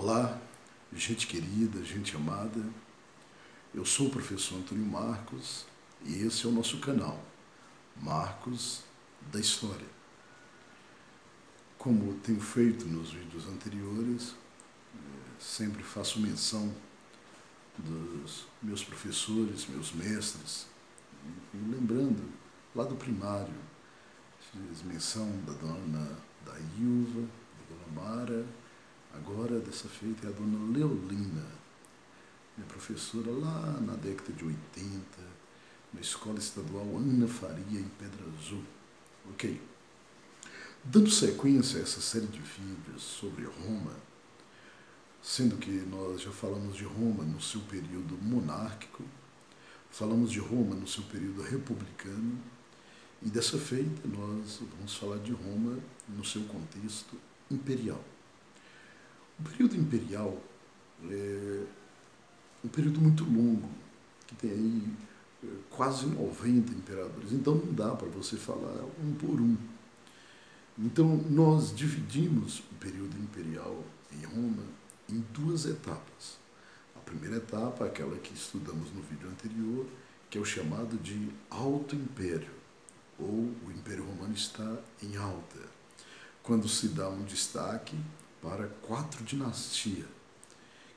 Olá, gente querida, gente amada. Eu sou o professor Antônio Marcos e esse é o nosso canal, Marcos da História. Como tenho feito nos vídeos anteriores, sempre faço menção dos meus professores, meus mestres, e lembrando lá do primário, fiz menção da dona Dailva, da dona Mara. Agora, dessa feita, é a dona Leolina, minha professora lá na década de 80, na Escola Estadual Ana Faria, em Pedra Azul. Ok. Dando sequência a essa série de vídeos sobre Roma, sendo que nós já falamos de Roma no seu período monárquico, falamos de Roma no seu período republicano, e dessa feita nós vamos falar de Roma no seu contexto imperial. O período imperial é um período muito longo, que tem aí quase 90 imperadores, então não dá para você falar um por um. Então nós dividimos o período imperial em Roma em duas etapas. A primeira etapa, aquela que estudamos no vídeo anterior, que é o chamado de Alto Império, ou o Império Romano está em alta, quando se dá um destaque para 4 dinastias,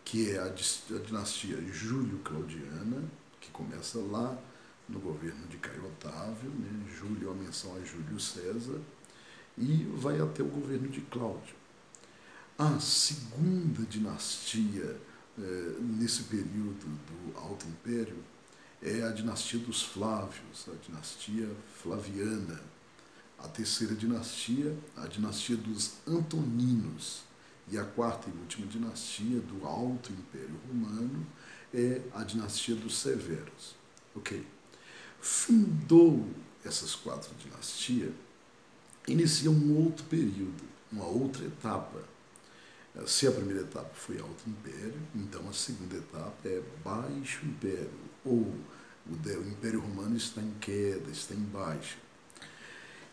que é a dinastia Júlio-Claudiana, que começa lá no governo de Caio Otávio, né? Júlio é uma menção a Júlio César, e vai até o governo de Cláudio. A segunda dinastia nesse período do Alto Império é a dinastia dos Flávios, a dinastia Flaviana. A terceira dinastia, a dinastia dos Antoninos. E a quarta e última dinastia do Alto Império Romano é a dinastia dos Severos. Ok. Findou essas 4 dinastias, inicia um outro período, uma outra etapa. Se a primeira etapa foi Alto Império, então a segunda etapa é Baixo Império, ou o Império Romano está em queda, está em baixa.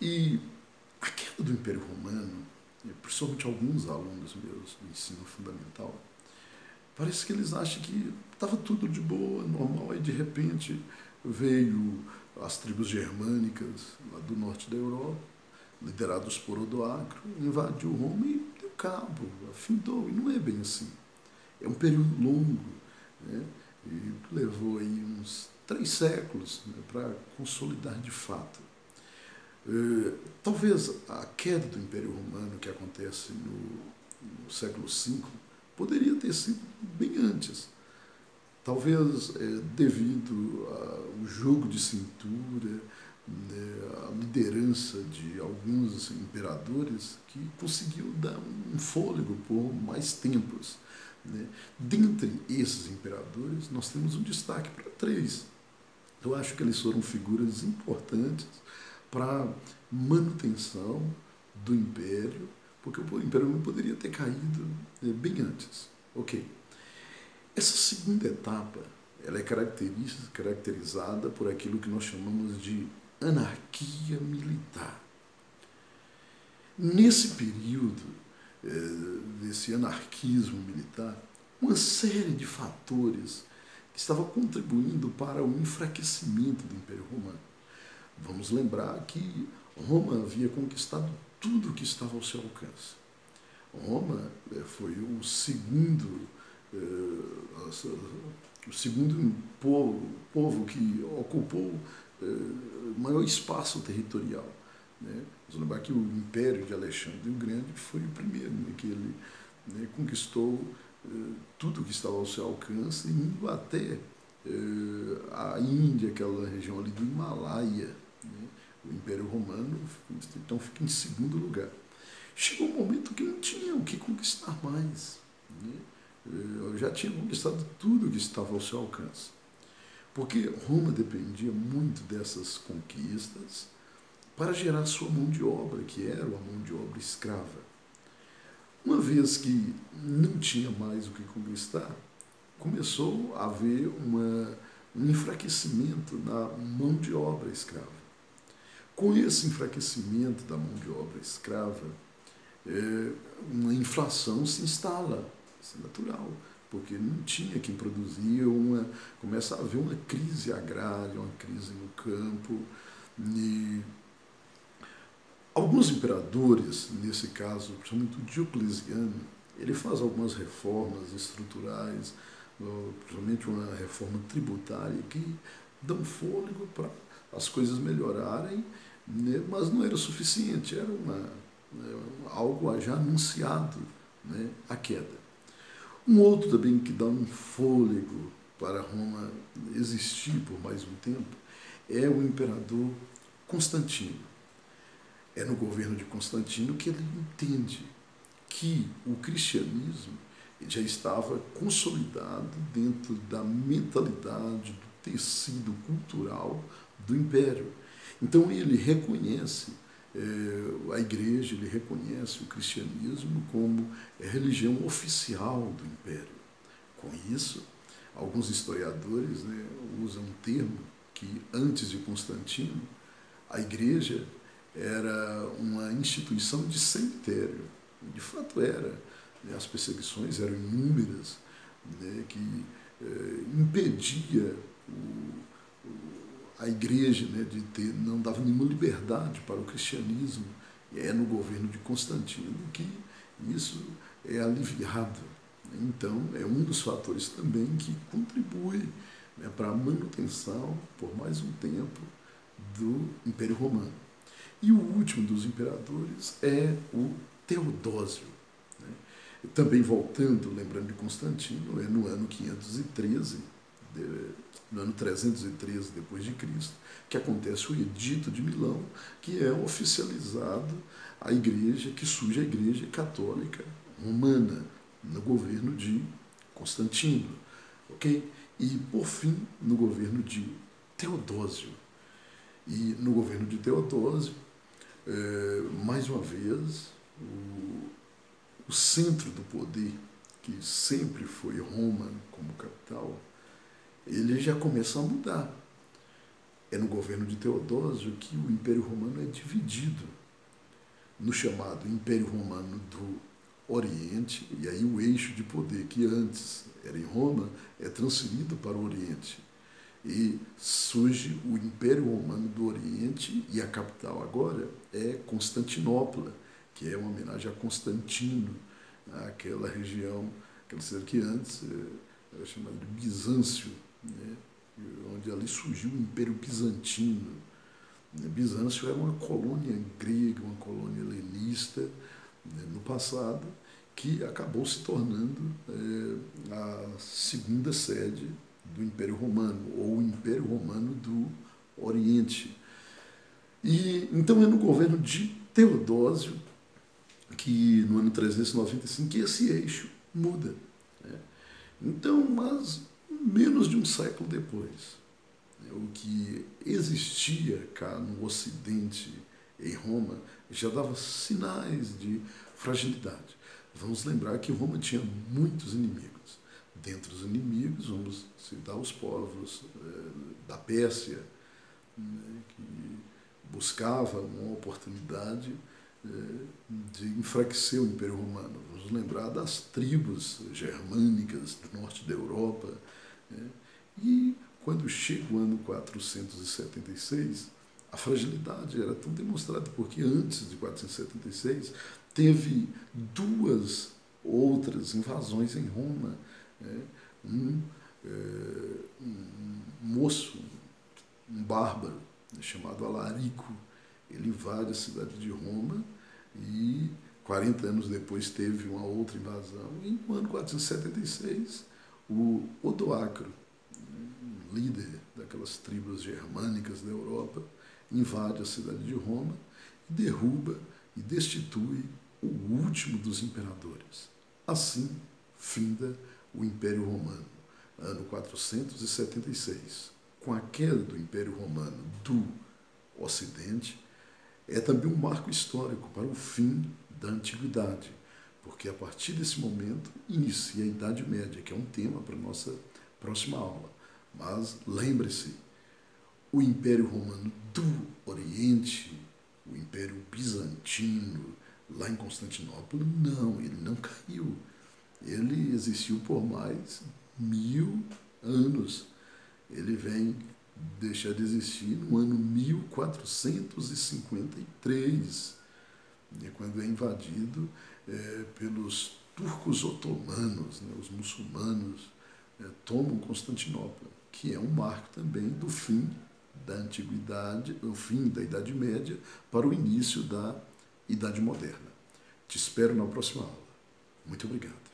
E a queda do Império Romano, principalmente alguns alunos meus do ensino fundamental, parece que eles acham que estava tudo de boa, normal, e de repente veio as tribos germânicas lá do norte da Europa, liderados por Odoacro, invadiu Roma e deu cabo, afindou, e não é bem assim. É um período longo, né? E levou aí uns 3 séculos, né, para consolidar de fato. Talvez a queda do Império Romano, que acontece no século V, poderia ter sido bem antes. Talvez devido ao jogo de cintura, a liderança de alguns imperadores que conseguiu dar um fôlego por mais tempos, né? Dentre esses imperadores, nós temos um destaque para 3. Eu acho que eles foram figuras importantes para manutenção do Império, porque o Império não poderia ter caído bem antes. Ok. Essa segunda etapa, ela é caracterizada por aquilo que nós chamamos de anarquia militar. Nesse período desse anarquismo militar, uma série de fatores que estavam contribuindo para o enfraquecimento do Império Romano. Vamos lembrar que Roma havia conquistado tudo que estava ao seu alcance. Roma foi o segundo povo que ocupou o maior espaço territorial, né? Vamos lembrar que o Império de Alexandre o Grande foi o primeiro, né, que ele, né, conquistou tudo que estava ao seu alcance, indo até a Índia, aquela região ali do Himalaia, né? O Império Romano então fica em segundo lugar. Chegou um momento que não tinha o que conquistar mais, né? Já tinha conquistado tudo que estava ao seu alcance, porque Roma dependia muito dessas conquistas para gerar sua mão de obra, que era uma mão de obra escrava. Uma vez que não tinha mais o que conquistar, começou a haver um enfraquecimento na mão de obra escrava. Com esse enfraquecimento da mão de obra escrava, uma inflação se instala. Isso é natural, porque não tinha quem produzia, começa a haver uma crise agrária, uma crise no campo, e alguns imperadores, nesse caso, principalmente o Diocleciano, ele faz algumas reformas estruturais, principalmente uma reforma tributária, que dão fôlego para as coisas melhorarem, né? Mas não era o suficiente, era algo já anunciado, né? A queda. Um outro também que dá um fôlego para Roma existir por mais um tempo é o imperador Constantino. É no governo de Constantino que ele entende que o cristianismo já estava consolidado dentro da mentalidade, do tecido cultural do império. Então ele reconhece a igreja, ele reconhece o cristianismo como a religião oficial do império. Com isso, alguns historiadores, né, usam um termo que antes de Constantino, a igreja era uma instituição de cemitério. De fato era. As perseguições eram inúmeras, né, que impedia a igreja, né, de ter, não dava nenhuma liberdade para o cristianismo. E é no governo de Constantino que isso é aliviado. Então, é um dos fatores também que contribui, né, para a manutenção, por mais um tempo, do Império Romano. E o último dos imperadores é o Teodósio. Né? Também voltando, lembrando de Constantino, é no ano 513, no ano 313 depois de Cristo, que acontece o Edito de Milão, que é oficializado a igreja, que surge a igreja católica romana, no governo de Constantino. Okay? E, por fim, no governo de Teodósio. E no governo de Teodósio, mais uma vez, o centro do poder, que sempre foi Roma como capital, ele já começa a mudar. É no governo de Teodósio que o Império Romano é dividido no chamado Império Romano do Oriente, e aí o eixo de poder que antes era em Roma é transferido para o Oriente. E surge o Império Romano do Oriente, e a capital agora é Constantinopla, que é uma homenagem a Constantino, aquela região, aquela cidade que antes era chamada de Bizâncio, né? Onde ali surgiu o Império Bizantino. Bizâncio era uma colônia grega, uma colônia helenista, né, no passado, que acabou se tornando a segunda sede do Império Romano, ou o Império Romano do Oriente. E então é no governo de Teodósio que no ano 395 que esse eixo muda. Né? Então, mas menos de um século depois, né, o que existia cá no Ocidente, em Roma, já dava sinais de fragilidade. Vamos lembrar que Roma tinha muitos inimigos. Dentre os inimigos, vamos citar os povos da Pérsia, né, que buscava uma oportunidade de enfraquecer o Império Romano. Vamos lembrar das tribos germânicas do norte da Europa. Né, e quando chega o ano 476, a fragilidade era tão demonstrada, porque antes de 476 teve duas outras invasões em Roma. Um moço, um bárbaro, chamado Alarico, ele invade a cidade de Roma e 40 anos depois teve uma outra invasão. E no ano 476, o Odoacro, um líder daquelas tribos germânicas da Europa, invade a cidade de Roma e derruba e destitui o último dos imperadores. Assim, finda o Império Romano, ano 476. Com a queda do Império Romano do Ocidente, é também um marco histórico para o fim da Antiguidade, porque a partir desse momento inicia a Idade Média, que é um tema para a nossa próxima aula. Mas lembre-se, o Império Romano do Oriente, o Império Bizantino, lá em Constantinopla, não, ele não caiu. Ele existiu por mais 1000 anos. Ele vem deixar de existir no ano 1453, quando é invadido pelos turcos otomanos, né? Os muçulmanos tomam Constantinopla, que é um marco também do fim da antiguidade, o fim da Idade Média para o início da Idade Moderna. Te espero na próxima aula. Muito obrigado.